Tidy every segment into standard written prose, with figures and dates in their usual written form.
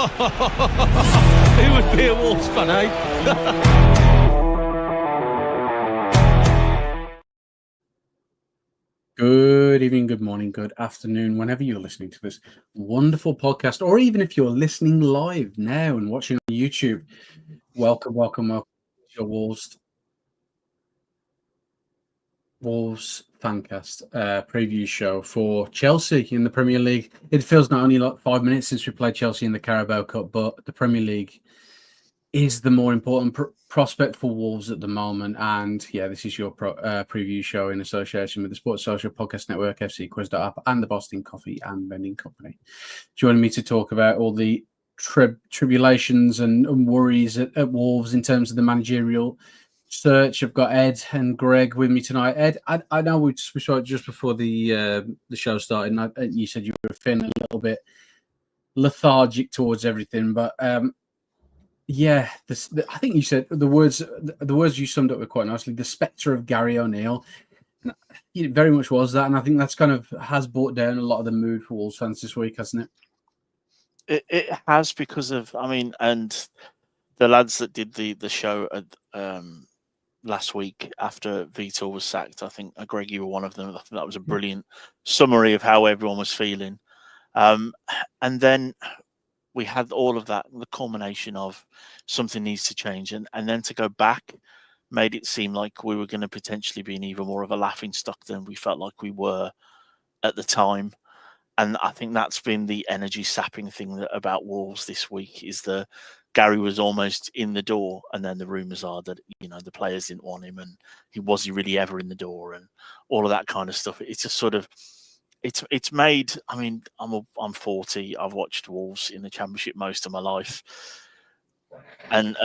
Who would be a Wolves fan, eh? Good evening, good morning, good afternoon, whenever you're listening to this wonderful podcast, or even if you're listening live now and watching on YouTube, welcome to your Wolves Fancast preview show for Chelsea in the Premier League. It feels not only like 5 minutes since we played Chelsea in the Carabao Cup, but the Premier League is the more important prospect for Wolves at the moment. And yeah, this is your preview show in association with the Sports Social Podcast Network, FC Quiz.app, and the Boston Coffee and Vending Company. Joining me to talk about all the tribulations and worries at Wolves in terms of the managerial search, I've got Ed and Greg with me tonight. Ed, I know we spoke just before the show started, and you said you were feeling a little bit lethargic towards everything, but yeah, I think you said the words you summed up with quite nicely. The spectre of Gary O'Neill, it very much was that, and I think that's kind of has brought down a lot of the mood for Wolves fans this week, hasn't it? It has, because of, and the lads that did the show last week after Vitor was sacked, I think Greg, you were one of them. I think that was a brilliant summary of how everyone was feeling, and then we had all of that, the culmination of something needs to change. And then to go back made it seem like we were going to potentially be in even more of a laughingstock than we felt like we were at the time. And I think that's been the energy sapping thing about Wolves this week, is that Gary was almost in the door. And then the rumours are that, the players didn't want him, and was he really ever in the door, and all of that kind of stuff. It's just sort of, it's made. I'm 40. I've watched Wolves in the Championship most of my life, and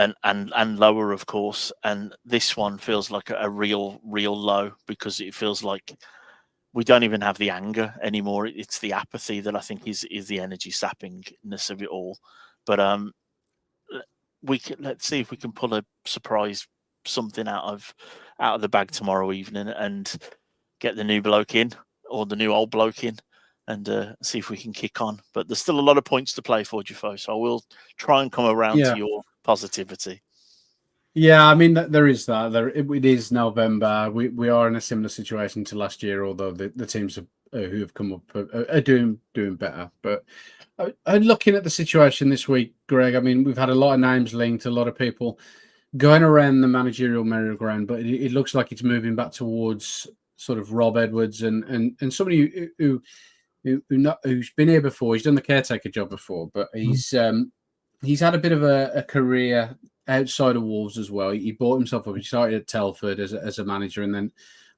lower, of course. And this one feels like a real low, because it feels like we don't even have the anger anymore. It's the apathy that I think is the energy sappingness of it all. But let's see if we can pull a surprise something out of the bag tomorrow evening and get the new bloke in, or the new old bloke in, and see if we can kick on. But there's still a lot of points to play for, Jafo, so I will try and come around to your positivity. Yeah, there is that. It is November. We are in a similar situation to last year, although the teams who have come up are doing better. But looking at the situation this week, Greg, we've had a lot of names linked, a lot of people going around the managerial merry-go-round, but it looks like it's moving back towards sort of Rob Edwards and somebody who's been here before. He's done the caretaker job before, but he's had a bit of a career outside of Wolves as well. He bought himself up. He started at Telford as a manager, and then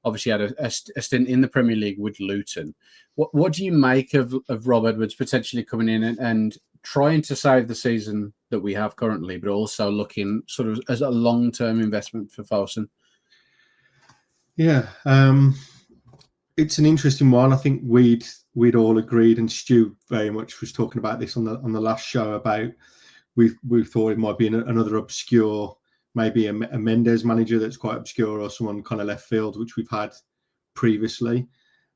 obviously had a stint in the Premier League with Luton. What do you make of Rob Edwards potentially coming in and trying to save the season that we have currently, but also looking sort of as a long-term investment for Fosun? Yeah, it's an interesting one. I think we'd all agreed, and Stu very much was talking about this on the last show, about we thought it might be another obscure, maybe a Mendes manager that's quite obscure, or someone kind of left field, which we've had previously.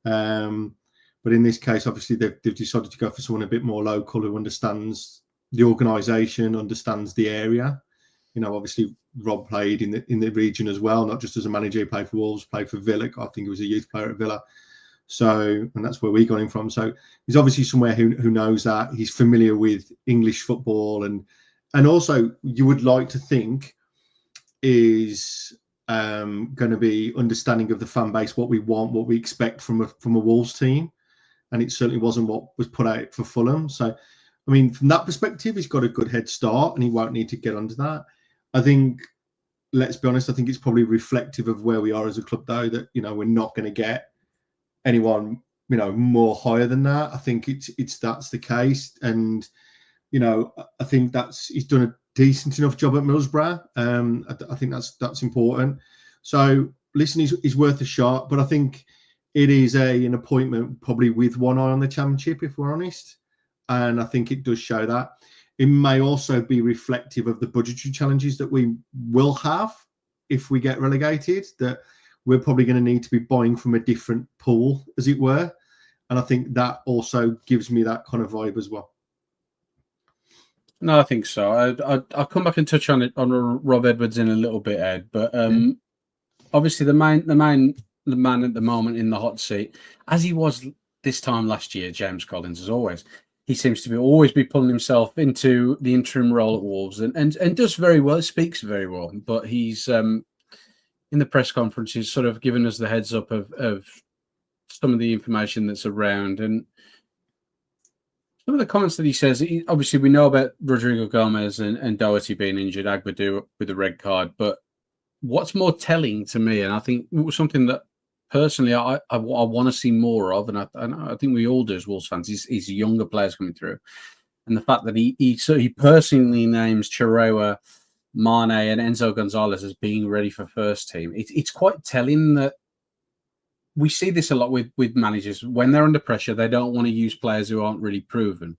But in this case, obviously they've decided to go for someone a bit more local, who understands the organisation, understands the area. Obviously Rob played in the region as well, not just as a manager. He played for Wolves, played for Villa. I think he was a youth player at Villa. So, and that's where we got him from. So he's obviously somewhere who knows that. He's familiar with English football, and also you would like to think is going to be understanding of the fan base, what we want, what we expect from a Wolves team. And it certainly wasn't what was put out for Fulham. So, from that perspective, he's got a good head start, and he won't need to get under that. I think, let's be honest, I think it's probably reflective of where we are as a club, though, that, we're not going to get anyone, more higher than that. I think that's the case. And, I think he's done a decent enough job at Middlesbrough. I think that's important. So, listen, he's worth a shot, but I think it is an appointment probably with one eye on the Championship, if we're honest. And I think it does show that. It may also be reflective of the budgetary challenges that we will have if we get relegated, that we're probably going to need to be buying from a different pool, as it were. And I think that also gives me that kind of vibe as well. No, I think so. I'll come back and touch on it on Rob Edwards in a little bit, Ed. But obviously, the man at the moment in the hot seat, as he was this time last year, James Collins, as always, he seems to always be pulling himself into the interim role at Wolves, and does very well. Speaks very well, but he's in the press conferences, sort of giving us the heads up of some of the information that's around and. Some of the comments that he says, obviously we know about Rodrigo Gomez and Doherty being injured, Agbadu with a red card, but what's more telling to me, and I think it was something that personally I want to see more of, and I think we all do as Wolves fans, is younger players coming through. And the fact that he personally names Chirewa, Mane and Enzo Gonzalez as being ready for first team, it's quite telling that we see this a lot with managers. When they're under pressure, they don't want to use players who aren't really proven.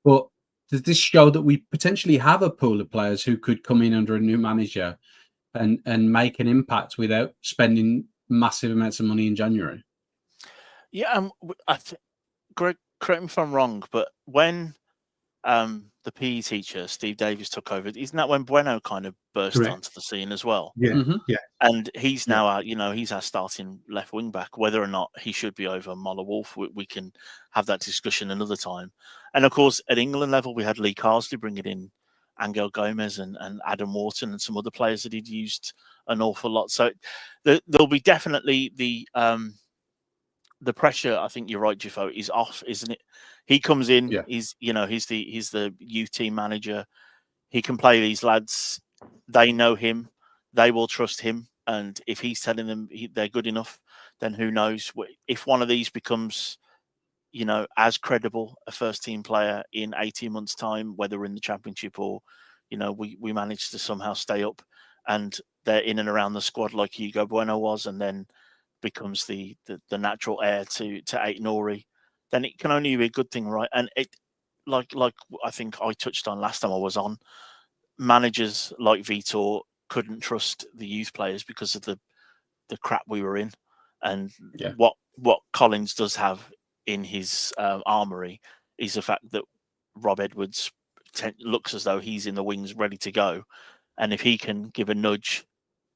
But does this show that we potentially have a pool of players who could come in under a new manager and make an impact without spending massive amounts of money in January? Yeah, I think, Greg, correct me if I'm wrong, but when the PE teacher, Steve Davies, took over, isn't that when Bueno kind of burst onto the scene as well? Yeah, yeah. And he's now, he's our starting left wing back. Whether or not he should be over Moller Wolf, we can have that discussion another time. And of course, at England level, we had Lee Carsley bringing in Angel Gomez and Adam Wharton and some other players that he'd used an awful lot. So there'll be definitely the pressure. I think you're right, Jiffo, is off, isn't it? He comes in, he's the youth team manager. He can play these lads. They know him. They will trust him. And if he's telling them they're good enough, then who knows? If one of these becomes, as credible a first team player in 18 months' time, whether we're in the Championship or, we manage to somehow stay up and they're in and around the squad like Hugo Bueno was, and then becomes the natural heir to Aït-Nouri, then it can only be a good thing, right? And it, like I think I touched on last time I was on, managers like Vitor couldn't trust the youth players because of the crap we were in, and what Collins does have in his armory is the fact that Rob Edwards looks as though he's in the wings ready to go, and if he can give a nudge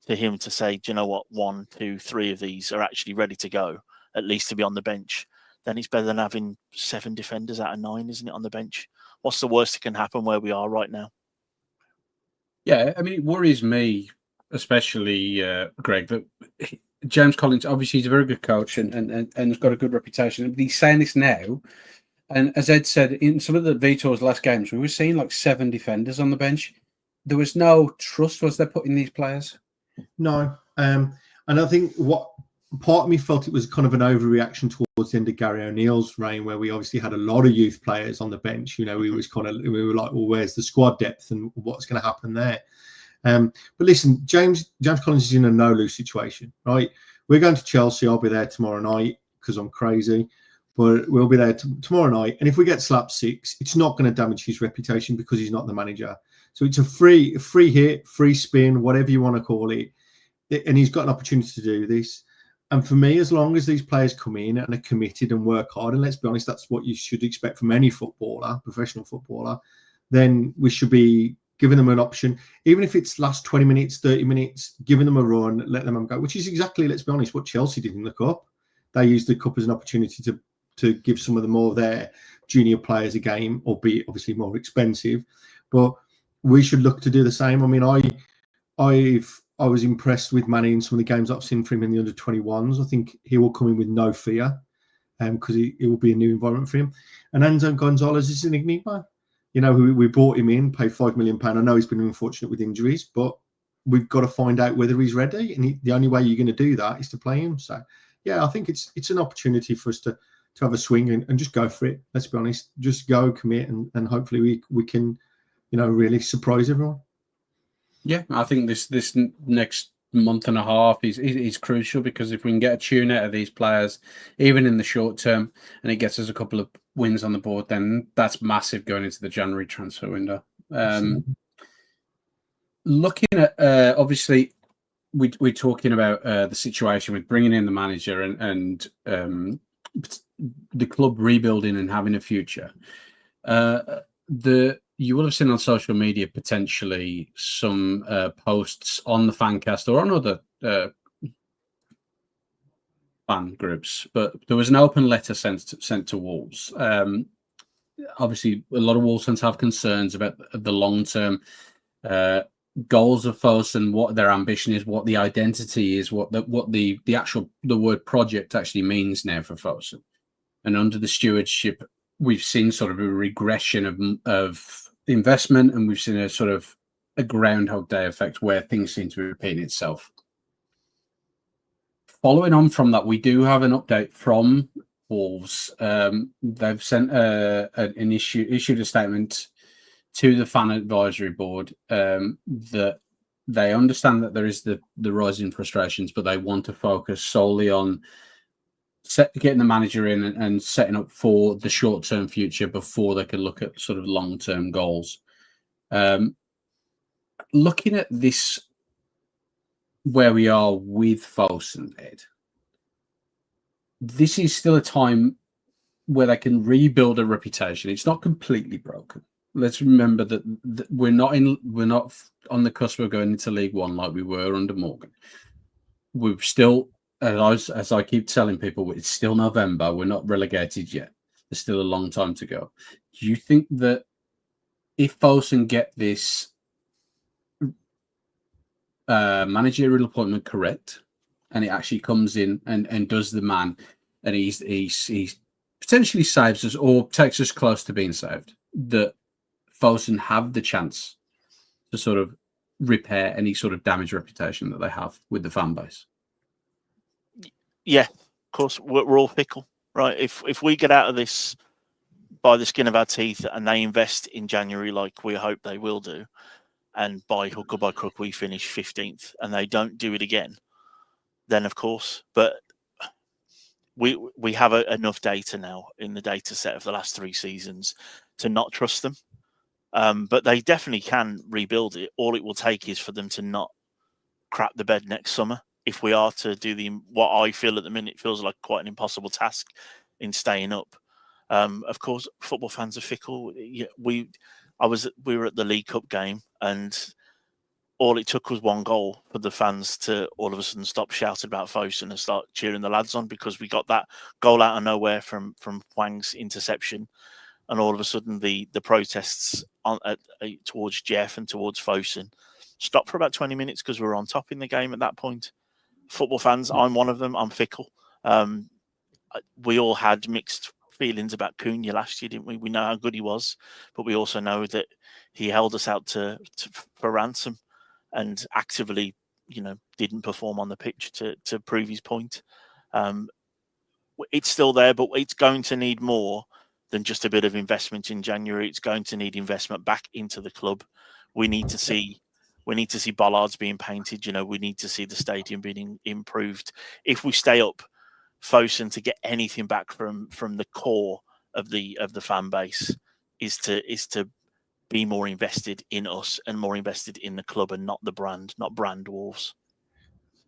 to him to say, do you know what, 1, 2, 3 of these are actually ready to go, at least to be on the bench, then it's better than having 7 defenders out of 9, isn't it, on the bench? What's the worst that can happen where we are right now? Yeah, I mean, it worries me, especially, Greg, that James Collins, obviously he's a very good coach and has got a good reputation, but he's saying this now. And as Ed said, in some of the Vitor's last games, we were seeing like 7 defenders on the bench. There was no trust, was there, putting these players? No. And I think what part of me felt it was kind of an overreaction towards the end of Gary O'Neill's reign, where we obviously had a lot of youth players on the bench. We were like, well, where's the squad depth and what's going to happen there? But listen, James Collins is in a no-lose situation, right? We're going to Chelsea. I'll be there tomorrow night because I'm crazy. But we'll be there tomorrow night. And if we get slapped 6, it's not going to damage his reputation because he's not the manager. So it's a free hit, free spin, whatever you want to call it. And he's got an opportunity to do this. And for me, as long as these players come in and are committed and work hard, and let's be honest, that's what you should expect from any footballer, professional footballer, then we should be giving them an option. Even if it's last 20 minutes, 30 minutes, giving them a run, let them go, which is exactly, let's be honest, what Chelsea did in the Cup. They used the Cup as an opportunity to give some of the more of their junior players a game, albeit obviously more expensive. But we should look to do the same. I mean, I was impressed with Manny in some of the games I've seen from him in the under-21s. I think he will come in with no fear because it will be a new environment for him. And Enzo Gonzalez is an enigma. We brought him in, paid £5 million. I know he's been unfortunate with injuries, but we've got to find out whether he's ready. And the only way you're going to do that is to play him. So, yeah, I think it's an opportunity for us to have a swing and just go for it. Let's be honest. Just go, commit, and hopefully we can, really surprise everyone. Yeah, I think this next month and a half is crucial, because if we can get a tune out of these players, even in the short term, and it gets us a couple of wins on the board, then that's massive going into the January transfer window. Looking at, obviously, we're talking about the situation with bringing in the manager and the club rebuilding and having a future. The you will have seen on social media potentially some posts on the Fancast or on other fan groups, but there was an open letter sent to Wolves. Obviously, a lot of Wolves fans have concerns about the long-term goals of Fosun, what their ambition is, what the identity is, what the actual word project actually means now for Fosun. And under the stewardship, we've seen sort of a regression of investment, and we've seen a sort of a Groundhog Day effect where things seem to be repeating itself. Following on from that, we do have an update from Wolves. They've sent issued a statement to the fan advisory board that they understand that there is the rising frustrations, but they want to focus solely on getting the manager in and setting up for the short-term future before they can look at sort of long-term goals. Looking at this, where we are with Fosun, Ed, this is still a time where they can rebuild a reputation. It's not completely broken. Let's remember that we're not on the cusp of going into League One like we were under Morgan. We're still, as I keep telling people, it's still November. We're not relegated yet. There's still a long time to go. Do you think that if Fosun get this managerial appointment correct, and it actually comes in and does the man, and he's potentially saves us or takes us close to being saved, that Fosun have the chance to sort of repair any sort of damaged reputation that they have with the fan base? Yeah, of course, we're all fickle, right? If we get out of this by the skin of our teeth and they invest in January like we hope they will do, and by hook or by crook we finish 15th and they don't do it again, then of course. But we have enough data now in the data set of the last 3 seasons to not trust them. But they definitely can rebuild it. All it will take is for them to not crap the bed next summer. If we are to do what I feel at the minute feels like quite an impossible task in staying up. Of course, football fans are fickle. We were at the League Cup game, and all it took was one goal for the fans to all of a sudden stop shouting about Fosun and start cheering the lads on, because we got that goal out of nowhere from Hwang's interception, and all of a sudden the protests towards Jeff and towards Fosun stopped for about 20 minutes because we were on top in the game at that point. Football fans, I'm one of them. I'm fickle. We all had mixed feelings about Cunha last year, didn't we? We know how good he was, but we also know that he held us out for ransom and actively, didn't perform on the pitch to prove his point. It's still there, but it's going to need more than just a bit of investment in January. It's going to need investment back into the club. We need to see bollards being painted. We need to see the stadium being improved. If we stay up, Fosun, to get anything back from the core of the fan base is to be more invested in us and more invested in the club and not brand Wolves.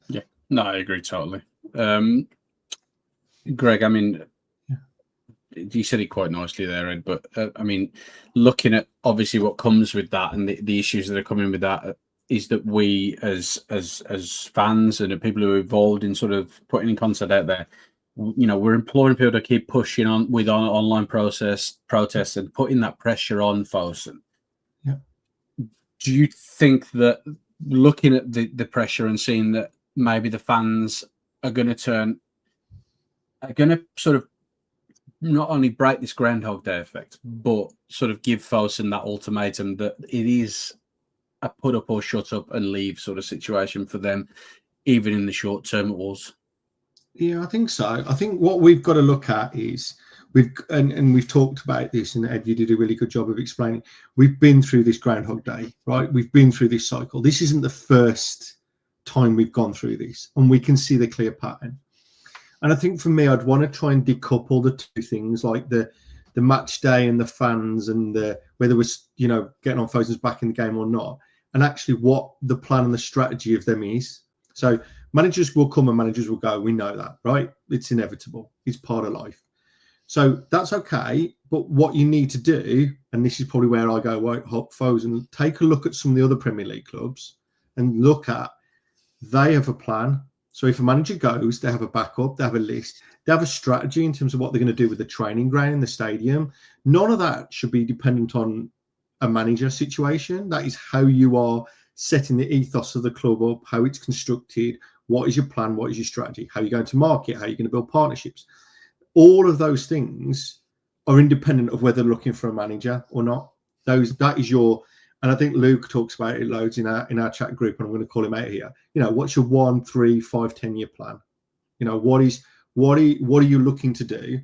Yeah, no, I agree totally. Greg, I mean, you said it quite nicely there, Ed, but I mean, looking at obviously what comes with that and the issues that are coming with that, is that we as fans and the people who are involved in sort of putting in content out there, we're imploring people to keep pushing on with online protests and putting that pressure on Fosun. Yeah. Do you think that looking at the pressure and seeing that maybe the fans are going to sort of not only break this Groundhog Day effect, but sort of give Fosun that ultimatum that it is a put up or shut up and leave sort of situation for them, even in the short term it was? Yeah, I think so. I think what we've got to look at is we've talked about this, and Ed, you did a really good job of explaining. We've been through this Groundhog Day, right? We've been through this cycle. This isn't the first time we've gone through this, and we can see the clear pattern. And I think for me, I'd want to try and decouple the two things, like the match day and the fans, and whether we're getting on Fosun's back in the game or not, and actually what the plan and the strategy of them is. So managers will come and managers will go. We know that, right? It's inevitable. It's part of life. So that's okay. But what you need to do, and this is probably where I go white hot foes, and take a look at some of the other Premier League clubs and look at, they have a plan. So if a manager goes, they have a backup, they have a list, they have a strategy in terms of what they're going to do with the training ground, the stadium. None of that should be dependent on a manager situation. That is how you are setting the ethos of the club up, how it's constructed, what is your plan, what is your strategy, how you're going to market, how you're going to build partnerships. All of those things are independent of whether looking for a manager or not. That is your, and I think Luke talks about it loads in our chat group, and I'm going to call him out here. What's your 1, 3, 5, 10-year plan? What are you looking to do?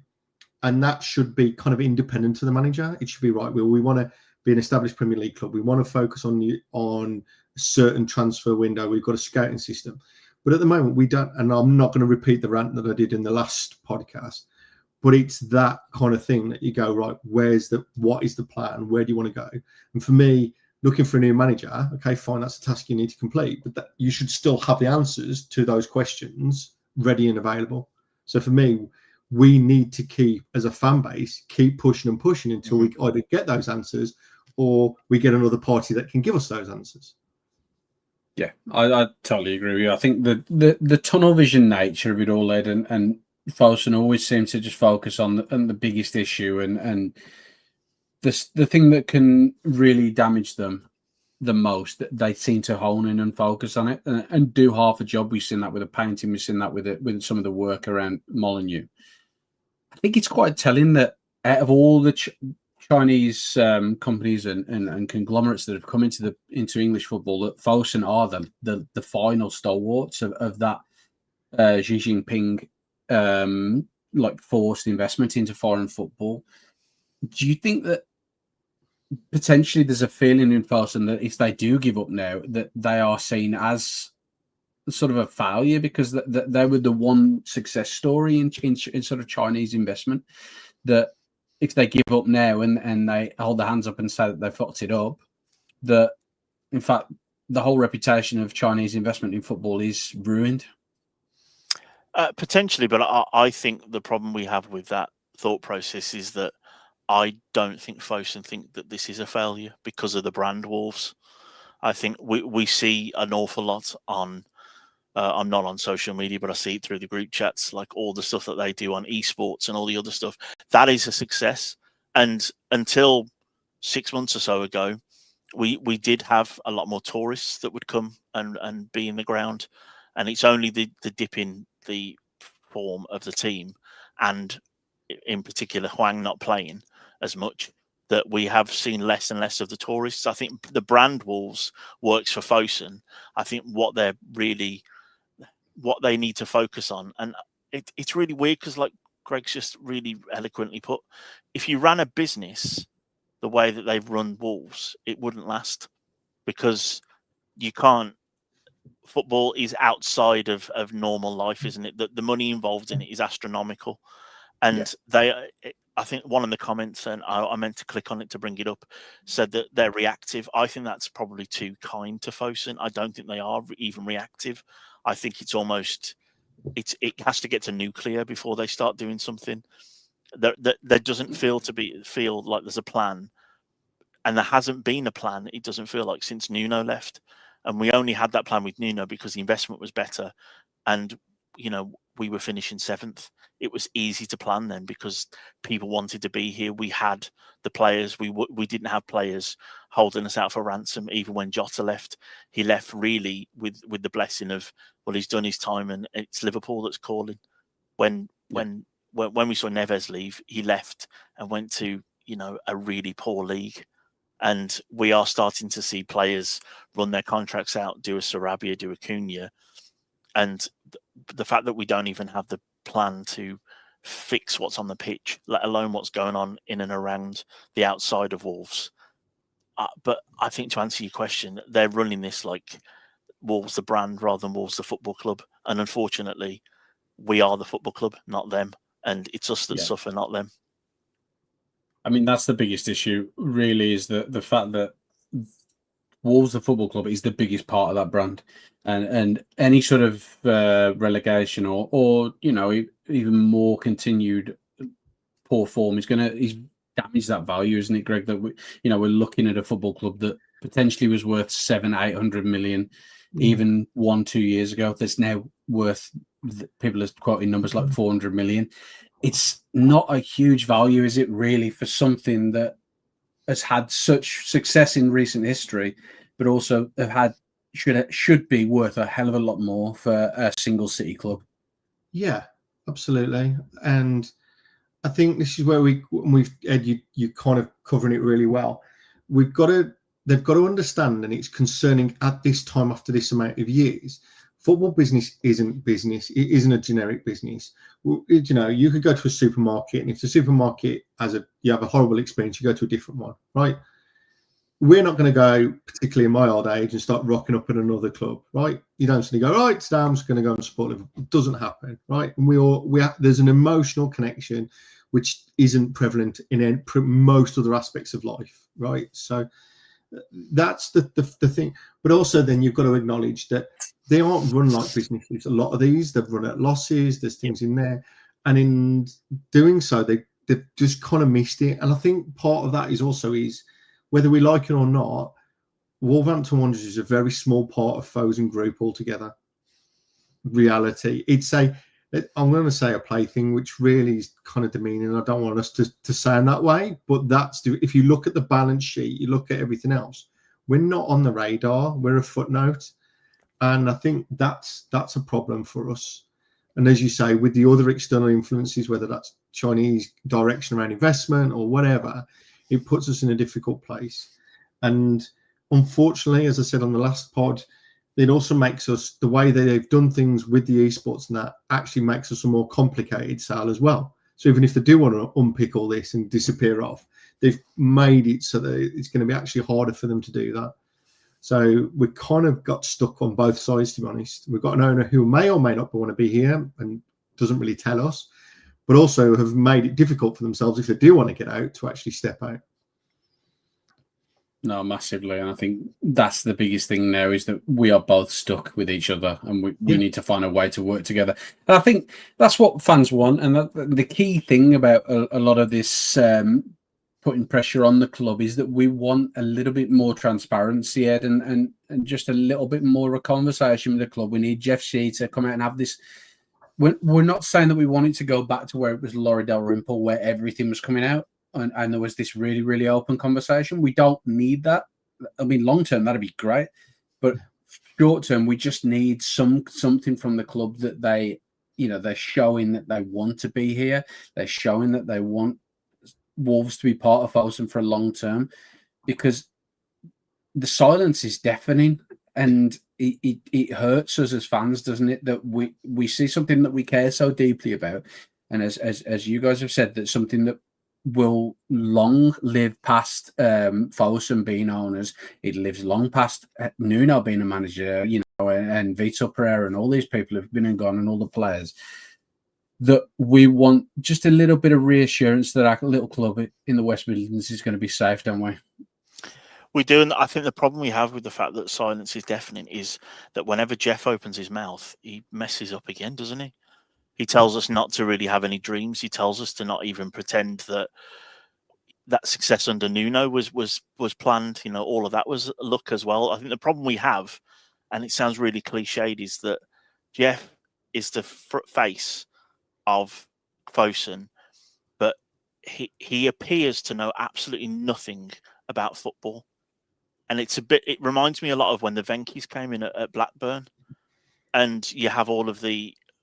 And that should be kind of independent to the manager. It should be right. We want to be an established Premier League club. We want to focus on a certain transfer window. We've got a scouting system. But at the moment, we don't, and I'm not going to repeat the rant that I did in the last podcast, but it's that kind of thing that you go, right, what is the plan? Where do you want to go? And for me, looking for a new manager, okay, fine, that's a task you need to complete, but you should still have the answers to those questions ready and available. So for me, we need to keep, as a fan base, keep pushing and pushing until we either get those answers or we get another party that can give us those answers. Yeah, I totally agree with you. I think the tunnel vision nature of it all, Ed, and Fosun always seem to just focus on the biggest issue and the thing that can really damage them the most. They seem to hone in and focus on it and do half a job. We've seen that with the painting. We've seen that with some of the work around Molineux. I think it's quite telling that out of all the Chinese companies and conglomerates that have come into English football, that Fosun are the final stalwarts of that Xi Jinping forced investment into foreign football. Do you think that potentially there's a feeling in Fosun that if they do give up now, that they are seen as sort of a failure because they were the one success story in sort of Chinese investment, that if they give up now and they hold their hands up and say that they fucked it up, that in fact the whole reputation of Chinese investment in football is ruined? Potentially, but I think the problem we have with that thought process is that I don't think Fosun think that this is a failure because of the brand Wolves. I think we see an awful lot on. I'm not on social media, but I see it through the group chats, like all the stuff that they do on esports and all the other stuff. That is a success. And until 6 months or so ago, we did have a lot more tourists that would come and be in the ground. And it's only the dip in the form of the team, and in particular Huang not playing as much, that we have seen less and less of the tourists. I think the brand Wolves works for Fosun. I think what they need to focus on, and it's really weird because, like Greg's just really eloquently put, if you ran a business the way that they've run Wolves, it wouldn't last, because you can't. Football is outside of normal life, isn't it? The money involved in it is astronomical, and I think one of the comments, and I meant to click on it to bring it up, said that they're reactive. I think that's probably too kind to Fosun. I don't think they are even reactive. I think it's almost it has to get to nuclear before they start doing something. There doesn't feel like there's a plan, and there hasn't been a plan. It doesn't feel like since Nuno left, and we only had that plan with Nuno because the investment was better, and we were finishing 7th. It was easy to plan then because people wanted to be here. We had the players. We didn't have players holding us out for ransom. Even when Jota left, he left really with the blessing of, well, he's done his time, and it's Liverpool that's calling. When we saw Neves leave, he left and went to a really poor league. And we are starting to see players run their contracts out, do a Sarabia, do a Cunha. And the fact that we don't even have the plan to fix what's on the pitch, let alone what's going on in and around the outside of Wolves. But I think, to answer your question, they're running this like Wolves the brand rather than Wolves the football club. And unfortunately, we are the football club, not them. And it's us that suffer, not them. I mean, that's the biggest issue, really, is the fact that Wolves, the football club, is the biggest part of that brand, and any sort of relegation or even more continued poor form he's damaged that value, isn't it, Greg? That we're looking at a football club that potentially was worth 700-800 million even 1-2 years ago. That's now worth, people are quoting numbers like 400 million. It's not a huge value, is it, really, for something that has had such success in recent history, but also should be worth a hell of a lot more for a single city club. Yeah, absolutely. And I think this is where Ed, you kind of covering it really well. They've got to understand, and it's concerning at this time after this amount of years. Football business isn't business. It isn't a generic business. You could go to a supermarket, and if the supermarket you have a horrible experience, you go to a different one, right? We're not going to go, particularly in my old age, and start rocking up at another club, right? You don't suddenly go, right, today I'm just going to go and support Liverpool. It doesn't happen, right? And there's an emotional connection which isn't prevalent in most other aspects of life, right? So that's the thing. But also then you've got to acknowledge that they aren't run like businesses. A lot of these, they've run at losses, there's things in there. And in doing so, they've just kind of missed it. And I think part of that is whether we like it or not, Wolverhampton Wanderers is a very small part of Fosun Group altogether. Reality. I'm going to say a plaything, which really is kind of demeaning. I don't want us to sound that way, but if you look at the balance sheet, you look at everything else, we're not on the radar. We're a footnote. And I think that's a problem for us. And as you say, with the other external influences, whether that's Chinese direction around investment or whatever, it puts us in a difficult place. And unfortunately, as I said on the last pod, it also makes us, the way that they've done things with the esports and that actually makes us a more complicated sale as well. So even if they do want to unpick all this and disappear off, they've made it so that it's going to be actually harder for them to do that. So we kind of got stuck on both sides, to be honest. We've got an owner who may or may not want to be here and doesn't really tell us, but also have made it difficult for themselves, if they do want to get out, to actually step out. No, massively. And I think that's the biggest thing now, is that we are both stuck with each other, and we need to find a way to work together. And I think that's what fans want. And the key thing about a lot of this putting pressure on the club is that we want a little bit more transparency, Ed, and just a little bit more of a conversation with the club. We need Jeff Shee to come out and have this. We're not saying that we want it to go back to where it was Laurie Dalrymple, where everything was coming out and there was this really, really open conversation. We don't need that. I mean, long term, that'd be great. But short term, we just need something from the club that they're showing that they want to be here. They're showing that they want Wolves to be part of Fosun for a long term, because the silence is deafening, and it hurts us as fans, doesn't it? That we see something that we care so deeply about, and as you guys have said, that's something that will long live past Fosun being owners. It lives long past Nuno being a manager, and Vitor Pereira and all these people who've been and gone, and all the players. That we want just a little bit of reassurance that our little club in the West Midlands is going to be safe, don't we? We do, and I think the problem we have with the fact that silence is deafening is that whenever Jeff opens his mouth, he messes up again, doesn't he? He tells us not to really have any dreams. He tells us to not even pretend that success under Nuno was planned. All of that was luck as well. I think the problem we have, and it sounds really cliched, is that Jeff is the face of Fosun, but he appears to know absolutely nothing about football. And it reminds me a lot of when the Venkis came in at Blackburn, and you have all of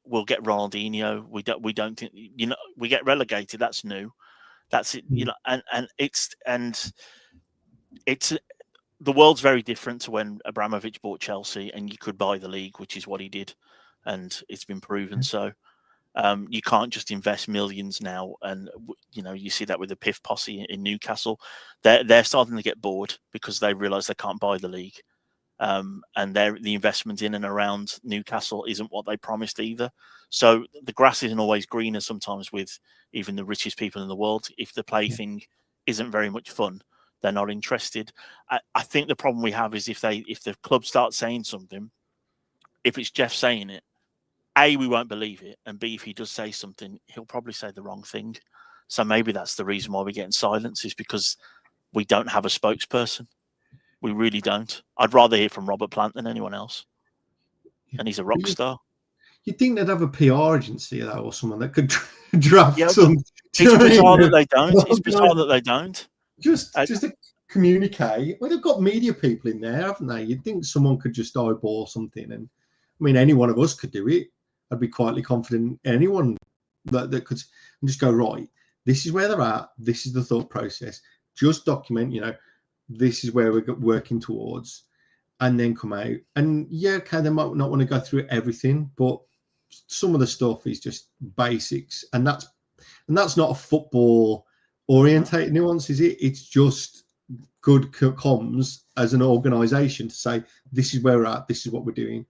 we'll get Ronaldinho. We don't think, we get relegated. That's new. That's it. And it's the world's very different to when Abramovich bought Chelsea and you could buy the league, which is what he did, and it's been proven so. You can't just invest millions now, and you see that with the PIF posse in Newcastle. They're starting to get bored because they realise they can't buy the league, and the investment in and around Newcastle isn't what they promised either. So the grass isn't always greener sometimes with even the richest people in the world. If the plaything isn't very much fun, they're not interested. I think the problem we have is if the club starts saying something, if it's Jeff saying it, A, we won't believe it, and B, if he does say something, he'll probably say the wrong thing. So maybe that's the reason why we're getting silence, is because we don't have a spokesperson. We really don't. I'd rather hear from Robert Plant than anyone else. And he's a rock star. You'd think they'd have a PR agency though, or someone that could draft some. It's bizarre that they don't. It's bizarre that they don't. Just to communicate. Well, they've got media people in there, haven't they? You'd think someone could just eyeball something. And I mean, any one of us could do it. I'd be quietly confident anyone that could just go, right, this is where they're at. This is the thought process. Just document, this is where we're working towards, and then come out. And yeah, okay, they might not want to go through everything, but some of the stuff is just basics. And that's not a football orientated nuance, is it? It's just good comms as an organisation to say, this is where we're at, this is what we're doing.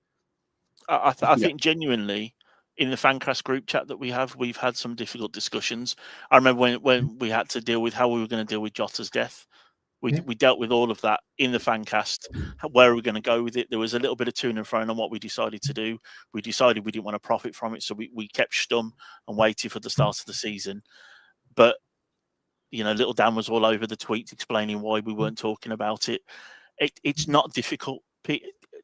I think genuinely, in the Fancast group chat that we've had some difficult discussions. I remember when we had to deal with how we were going to deal with Jota's death. We dealt with all of that in the Fancast. Where are we going to go with it? There was a little bit of to and fro on what we decided to do. We decided we didn't want to profit from it, so we kept stum and waited for the start of the season. But little Dan was all over the tweets explaining why we weren't talking about it. It's not difficult.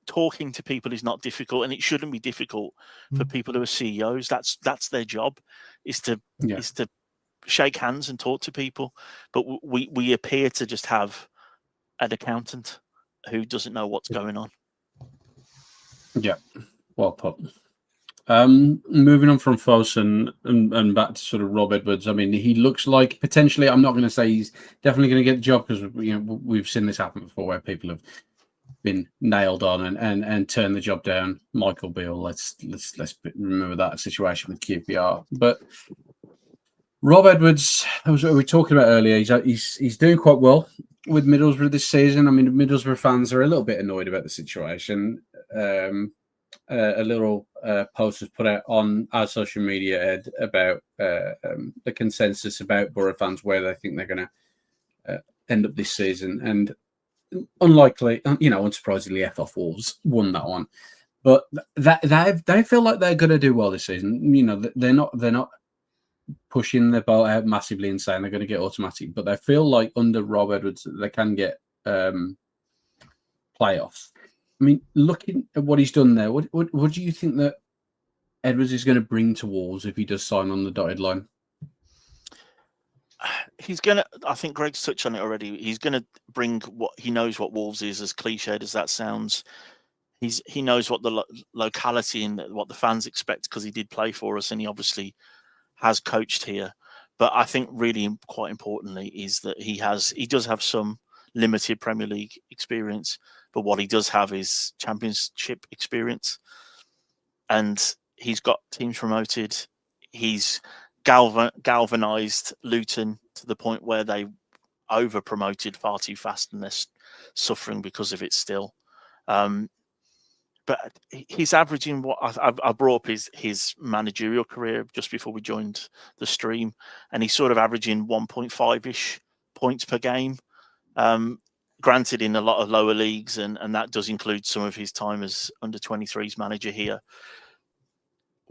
Talking to people is not difficult, and it shouldn't be difficult for people who are CEOs. That's their job, is to shake hands and talk to people. But we appear to just have an accountant who doesn't know what's going on. Yeah, well put. Moving on from Fosun and back to sort of Rob Edwards. I mean, he looks like potentially. I'm not going to say he's definitely going to get the job, because we've seen this happen before where people have been nailed on and turned the job down. Michael Beale, let's remember that situation with QPR. But Rob Edwards, as we were talking about earlier, he's doing quite well with Middlesbrough this season. I mean, Middlesbrough fans are a little bit annoyed about the situation. A little post was put out on our social media, Ed, about the consensus about Borough fans where they think they're going to end up this season. And unlikely, unsurprisingly, F off Wolves won that one, but they feel like they're going to do well this season. They're not pushing the boat out massively and saying they're going to get automatic, but they feel like under Rob Edwards they can get playoffs. I mean, looking at what he's done there, what do you think that Edwards is going to bring to Wolves if he does sign on the dotted line? He's going to, I think Greg's touched on it already. He's going to bring what he knows what Wolves is, as cliched as that sounds. He knows what the locality and what the fans expect, because he did play for us and he obviously has coached here. But I think really quite importantly is that he does have some limited Premier League experience, but what he does have is Championship experience. And he's got teams promoted. He's galvanized Luton to the point where they over promoted far too fast, and they're suffering because of it still. But he's averaging what I brought up his managerial career just before we joined the stream, and he's sort of averaging 1.5-ish points per game. Granted, in a lot of lower leagues, and that does include some of his time as under-23s manager here.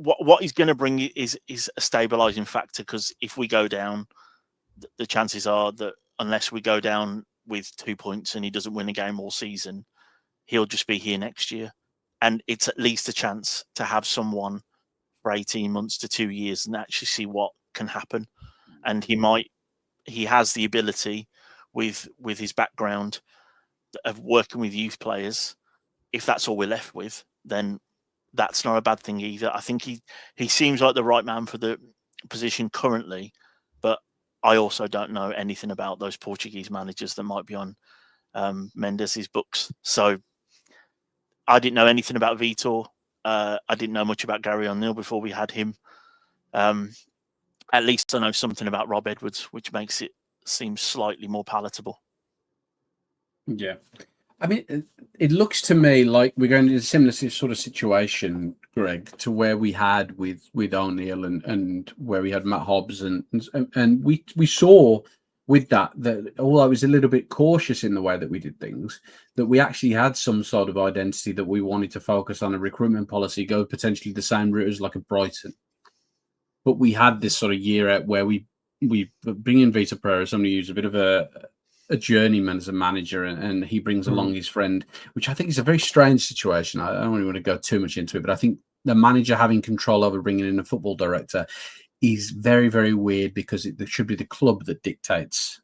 What he's going to bring is a stabilising factor, because if we go down, the chances are that unless we go down with 2 points and he doesn't win a game all season, he'll just be here next year. And it's at least a chance to have someone for 18 months to 2 years and actually see what can happen. And he has the ability with his background of working with youth players. If that's all we're left with, then that's not a bad thing either. I think he seems like the right man for the position currently, but I also don't know anything about those Portuguese managers that might be on Mendes' books. So I didn't know anything about Vitor. I didn't know much about Gary O'Neill before we had him. At least I know something about Rob Edwards, which makes it seem slightly more palatable. Yeah. I mean, it looks to me like we're going to a similar sort of situation, Greg, to where we had with O'Neill and where we had Matt Hobbs. And we saw with that although I was a little bit cautious in the way that we did things, that we actually had some sort of identity that we wanted to focus on, a recruitment policy, go potentially the same route as like a Brighton. But we had this sort of year out where we we bring in Vita Pereira, somebody who's a bit of a journeyman as a manager, and he brings along his friend, which I think is a very strange situation. I don't really want to go too much into it, but I think the manager having control over bringing in a football director is very, very weird, because it should be the club that dictates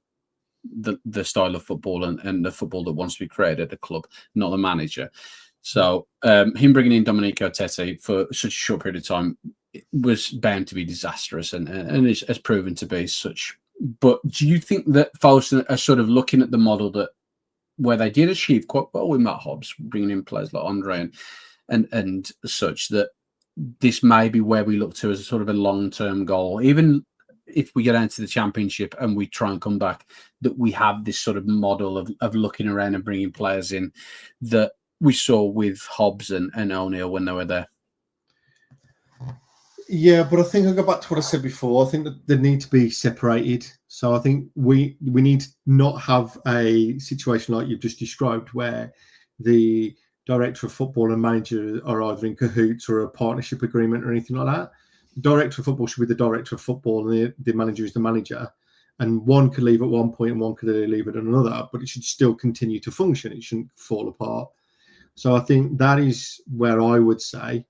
the style of football and the football that wants to be created at the club, not the manager. So him bringing in Domenico Tete for such a short period of time was bound to be disastrous, and has proven to be such. But do you think that Folsom are sort of looking at the model that where they did achieve quite well with Matt Hobbs, bringing in players like Andre and such, that this may be where we look to as a sort of a long-term goal, even if we get into the Championship and we try and come back, that we have this sort of model of looking around and bringing players in that we saw with Hobbs and O'Neill when they were there? Yeah, but I think I go back to what I said before. I think that they need to be separated. So I think we need to not have a situation like you've just described, where the director of football and manager are either in cahoots or a partnership agreement or anything like that. The director of football should be the director of football, and the manager is the manager. And one could leave at one point and one could leave at another, but it should still continue to function. It shouldn't fall apart. So I think that is where I would say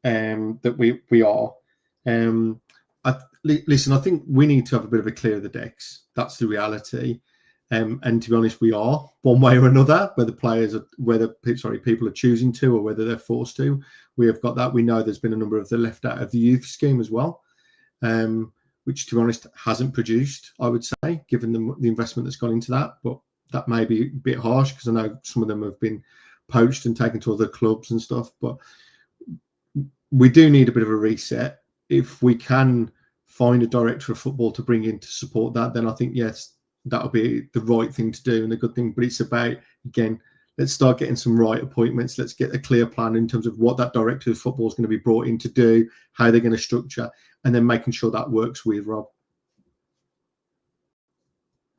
that we are. Listen, I think we need to have a bit of a clear of the decks. That's the reality. And to be honest, we are one way or another, whether people are choosing to or whether they're forced to. We have got that. We know there's been a number of the left out of the youth scheme as well, which, to be honest, hasn't produced, I would say, given the investment that's gone into that. But that may be a bit harsh, because I know some of them have been poached and taken to other clubs and stuff. But we do need a bit of a reset. If we can find a director of football to bring in to support that, then I think, yes, that'll be the right thing to do and a good thing. But it's about, again, let's start getting some right appointments. Let's get a clear plan in terms of what that director of football is going to be brought in to do, how they're going to structure, and then making sure that works with Rob.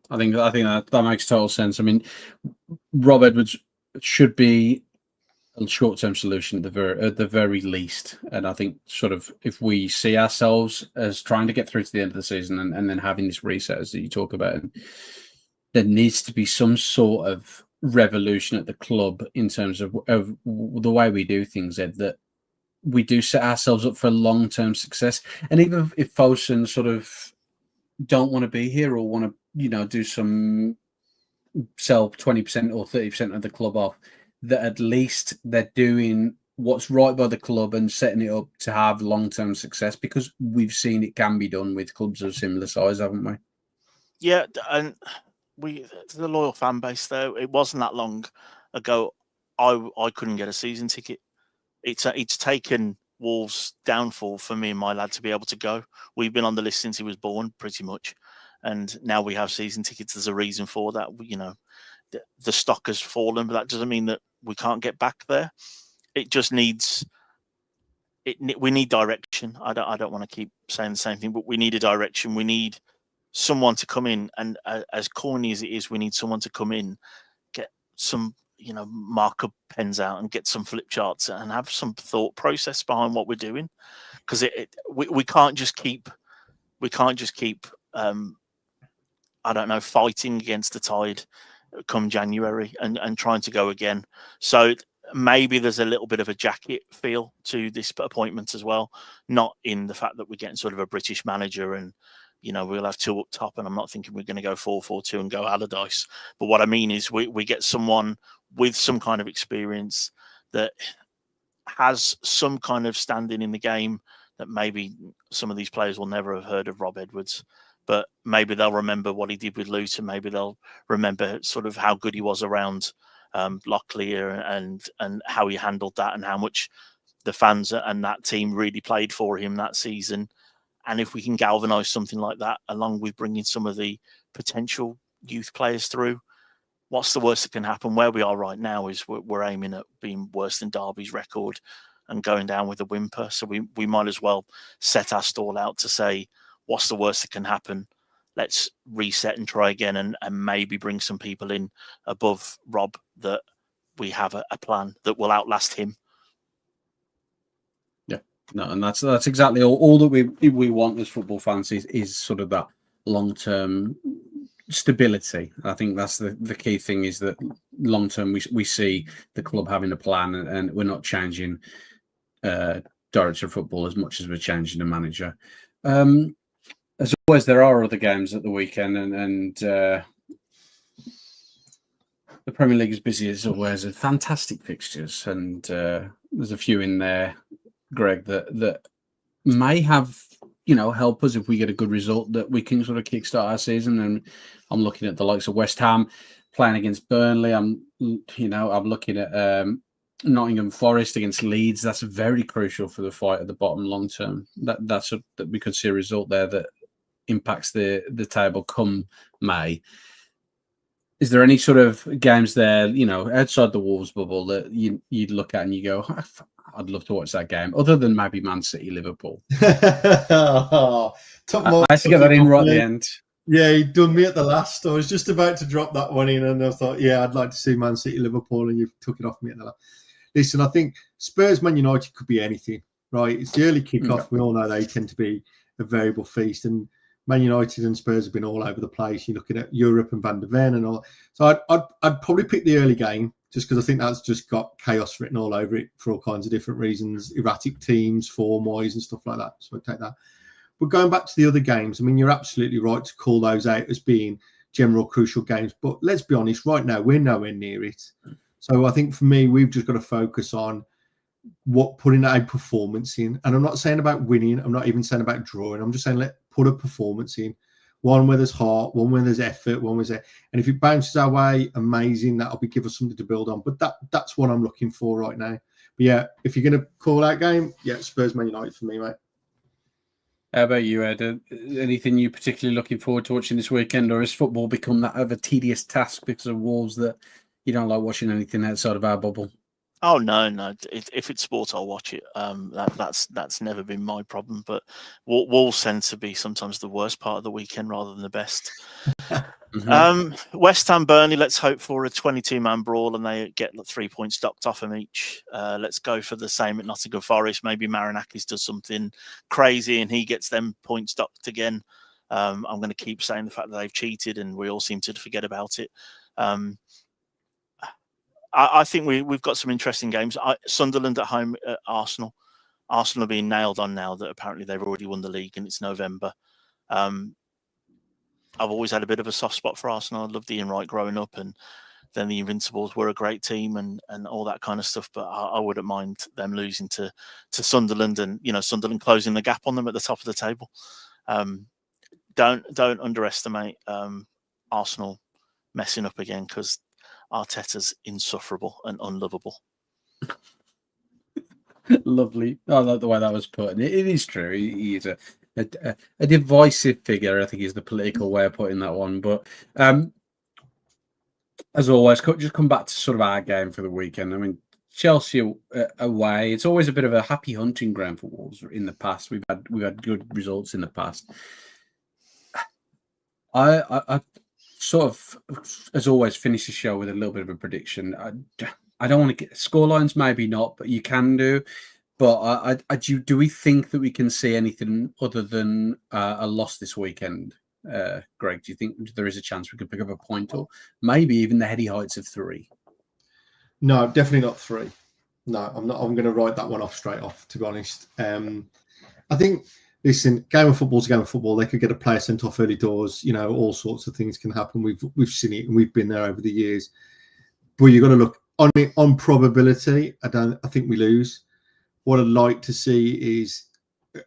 I think that makes total sense. I mean, Rob Edwards should be a short-term solution at the very least. And I think sort of if we see ourselves as trying to get through to the end of the season and then having this reset as you talk about, there needs to be some sort of revolution at the club in terms of the way we do things, Ed, that we do set ourselves up for long-term success. And even if Fosun sort of don't want to be here or want to, do some sell 20% or 30% of the club off, that at least they're doing what's right by the club and setting it up to have long-term success, because we've seen it can be done with clubs of similar size, haven't we? Yeah, and the loyal fan base, though, it wasn't that long ago I couldn't get a season ticket. It's taken Wolves' downfall for me and my lad to be able to go. We've been on the list since he was born, pretty much, and now we have season tickets. There's a reason for that. The stock has fallen, but that doesn't mean that we can't get back there. It just needs we need direction. I don't want to keep saying the same thing, but we need a direction. We need someone to come in, and as corny as it is, we need someone to come in, get some marker pens out and get some flip charts and have some thought process behind what we're doing, because we can't just keep I don't know, fighting against the tide come January and trying to go again. So maybe there's a little bit of a jacket feel to this appointment as well, not in the fact that we're getting sort of a British manager and we'll have two up top, and I'm not thinking we're going to go 4-4-2 and go Allardyce. But what I mean is we get someone with some kind of experience that has some kind of standing in the game, that maybe some of these players will never have heard of Rob Edwards, but maybe they'll remember what he did with Luton. Maybe they'll remember sort of how good he was around Locklear and how he handled that, and how much the fans and that team really played for him that season. And if we can galvanise something like that, along with bringing some of the potential youth players through, what's the worst that can happen? Where we are right now is we're aiming at being worse than Derby's record and going down with a whimper. So we might as well set our stall out to say, what's the worst that can happen? Let's reset and try again, and maybe bring some people in above Rob, that we have a plan that will outlast him. No, and that's exactly all that we want as football fans is sort of that long-term stability. I think that's the key thing, is that long-term we see the club having a plan, and we're not changing director of football as much as we're changing the manager. As always, there are other games at the weekend, and the Premier League is busy as always, and fantastic fixtures, and there's a few in there, Greg, that may have, help us if we get a good result, that we can sort of kickstart our season. And I'm looking at the likes of West Ham playing against Burnley. I'm looking at Nottingham Forest against Leeds. That's very crucial for the fight at the bottom long term. That we could see a result there that impacts the table come May. Is there any sort of games there, outside the Wolves bubble, that you'd look at and you go, I'd love to watch that game, other than maybe Man City, Liverpool? I had to get that in right at the end. Yeah, he done me at the last. I was just about to drop that one in, and I thought, yeah, I'd like to see Man City, Liverpool, and you took it off me at the last. Listen, I think Spurs, Man United could be anything, right? It's the early kickoff. Yeah. We all know they tend to be a variable feast, and Man United and Spurs have been all over the place. You're looking at Europe and Van der Ven and all. So I'd probably pick the early game, just because I think that's just got chaos written all over it for all kinds of different reasons, erratic teams, form-wise and stuff like that. So I'd take that. But going back to the other games, I mean, you're absolutely right to call those out as being general crucial games. But let's be honest, right now, we're nowhere near it. So I think for me, we've just got to focus on putting a performance in. And I'm not saying about winning. I'm not even saying about drawing. I'm just saying put a performance in. One where there's heart, one where there's effort, one where there's... And if it bounces our way, amazing. That'll give us something to build on. But that's what I'm looking for right now. But yeah, if you're going to call that game, yeah, Spurs Man United for me, mate. How about you, Ed? Anything you particularly looking forward to watching this weekend, or has football become that of a tedious task because of Wolves that you don't like watching anything outside of our bubble? Oh no! If it's sport, I'll watch it. That's never been my problem. But Wolves tend to be sometimes the worst part of the weekend rather than the best. Mm-hmm. West Ham Burnley. Let's hope for a 22-man brawl and they get 3 points docked off them each. Let's go for the same at Nottingham Forest. Maybe Marinakis does something crazy and he gets them points docked again. I'm going to keep saying the fact that they've cheated and we all seem to forget about it. I think we've got some interesting games. Sunderland at home at Arsenal. Arsenal are being nailed on now that apparently they've already won the league and it's November. I've always had a bit of a soft spot for Arsenal. I loved Ian Wright growing up, and then the Invincibles were a great team and all that kind of stuff. But I wouldn't mind them losing to Sunderland and Sunderland closing the gap on them at the top of the table. Don't underestimate Arsenal messing up again, because Arteta's insufferable and unlovable. Lovely. I like the way that was put. And it is true. He is a divisive figure, I think, is the political way of putting that one. But as always, just come back to sort of our game for the weekend. I mean, Chelsea away, it's always a bit of a happy hunting ground for Wolves. In the past, we've had good results in the past. I sort of, as always, finish the show with a little bit of a prediction. I don't want to get scorelines, maybe not, but you can do. But do we think that we can see anything other than a loss this weekend, Greg? Do you think there is a chance we could pick up a point, or maybe even the heady heights of 3? No, definitely not 3. No, I'm not. I'm going to write that one off straight off, to be honest. I think, listen, game of football is a game of football. They could get a player sent off early doors. All sorts of things can happen. We've seen it and we've been there over the years. But you've got to look on it on probability. I think we lose. What I'd like to see is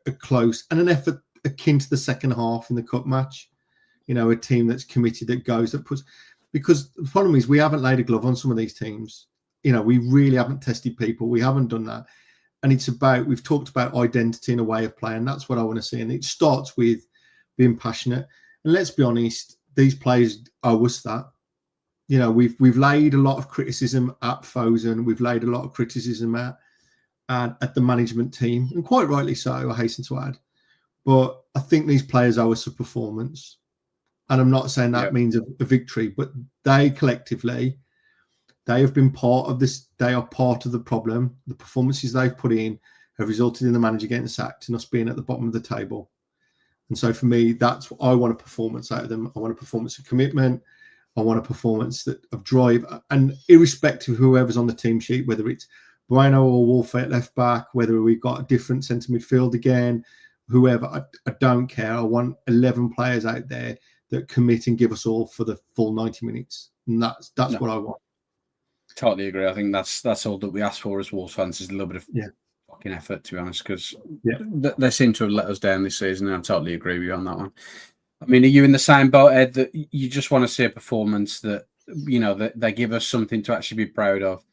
a close and an effort akin to the second half in the cup match. A team that's committed, that goes, that puts. Because the problem is we haven't laid a glove on some of these teams. We really haven't tested people. We haven't done that. And we've talked about identity and a way of playing. That's what I want to see. And it starts with being passionate. And let's be honest, these players owe us that. We've laid a lot of criticism at Fosen. We've laid a lot of criticism at the management team, and quite rightly so, I hasten to add. But I think these players owe us a performance. And I'm not saying that means a victory, but they collectively, they have been part of this. They are part of the problem. The performances they've put in have resulted in the manager getting sacked and us being at the bottom of the table. And so for me, that's what I want, a performance out of them. I want a performance of commitment. I want a performance of drive, and irrespective of whoever's on the team sheet, whether it's Bueno or Wolf at left back, whether we've got a different centre midfield again, whoever, I don't care. I want 11 players out there that commit and give us all for the full 90 minutes. And that's what I want. Totally agree. I think that's all that we ask for as Wolves fans, is a little bit of fucking effort, to be honest, because they seem to have let us down this season, and I totally agree with you on that one. I mean, are you in the same boat, Ed, that you just want to see a performance that, you know, that they give us something to actually be proud of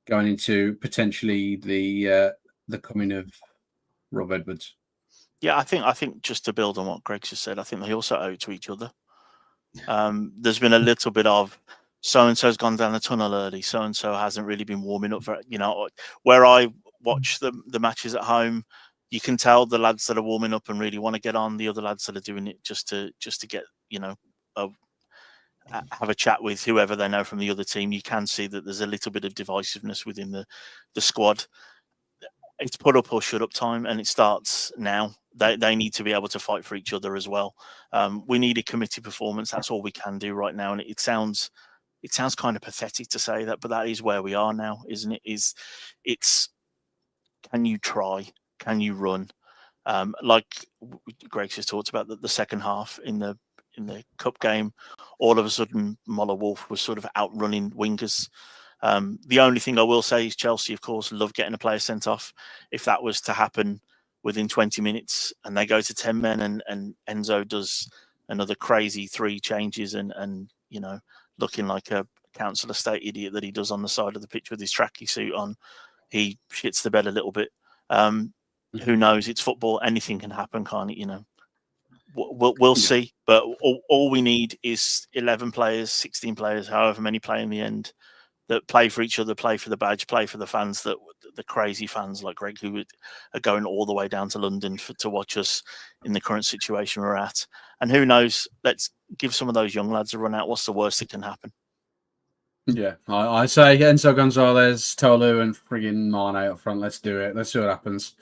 going into potentially the coming of Rob Edwards? Yeah, I think just to build on what Greg just said, I think they also owe it to each other. There's been a little bit of so-and-so's gone down the tunnel early, so-and-so hasn't really been warming up for it. You know, where I watch the matches at home, you can tell the lads that are warming up and really want to get on, the other lads that are doing it just to get, you know, have a chat with whoever they know from the other team. You can see that there's a little bit of divisiveness within the squad. It's put up or shut up time, and it starts now. They need to be able to fight for each other as well. We need a committee performance. That's all we can do right now. And it sounds kind of pathetic to say that, but that is where we are now, isn't it? It's can you try? Can you run? Like Greg just talked about the second half in the cup game, all of a sudden Moller Wolf was sort of outrunning wingers. The only thing I will say is Chelsea, of course, love getting a player sent off. If that was to happen within 20 minutes and they go to 10 men and Enzo does another crazy 3 changes and you know, looking like a council estate idiot that he does on the side of the pitch with his tracky suit on, he shits the bed a little bit. Who knows? It's football. Anything can happen, can't it? You know, we'll see. But all we need is 11 players, 16 players, however many play in the end, that play for each other, play for the badge, play for the fans, that the crazy fans like Greg who are going all the way down to London to watch us in the current situation we're at. And who knows? Let's give some of those young lads a run out. What's the worst that can happen? Yeah, I say Enzo Gonzalez, Tolu, and friggin' Mane up front. Let's do it. Let's see what happens.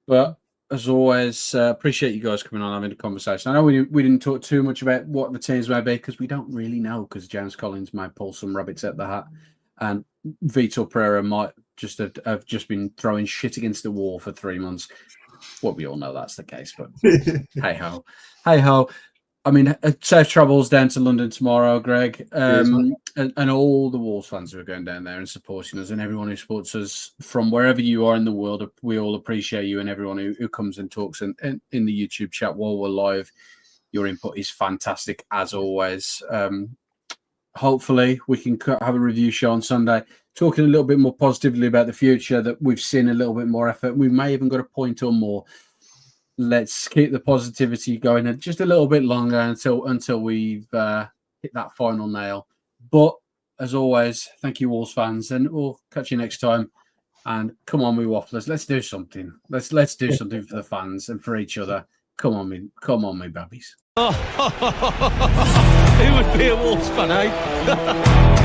But as always, appreciate you guys coming on having a conversation. I know we didn't talk too much about what the teams may be because we don't really know, because James Collins might pull some rabbits at the hat, and Vitor Pereira might just have just been throwing shit against the wall for 3 months. Well, we all know that's the case, but hey ho. I mean, safe travels down to London tomorrow, Greg, and all the Wolves fans who are going down there and supporting us, and everyone who supports us from wherever you are in the world. We all appreciate you, and everyone who comes and talks in the YouTube chat while we're live. Your input is fantastic, as always. Hopefully, we can have a review show on Sunday, talking a little bit more positively about the future, that we've seen a little bit more effort. We may even got a point or more. Let's keep the positivity going just a little bit longer until we've hit that final nail. But as always, thank you, Wolves fans, and we'll catch you next time. And come on, we wafflers, let's do something. Let's do something for the fans and for each other. Come on, me babbies. Who would be a Wolves fan, eh?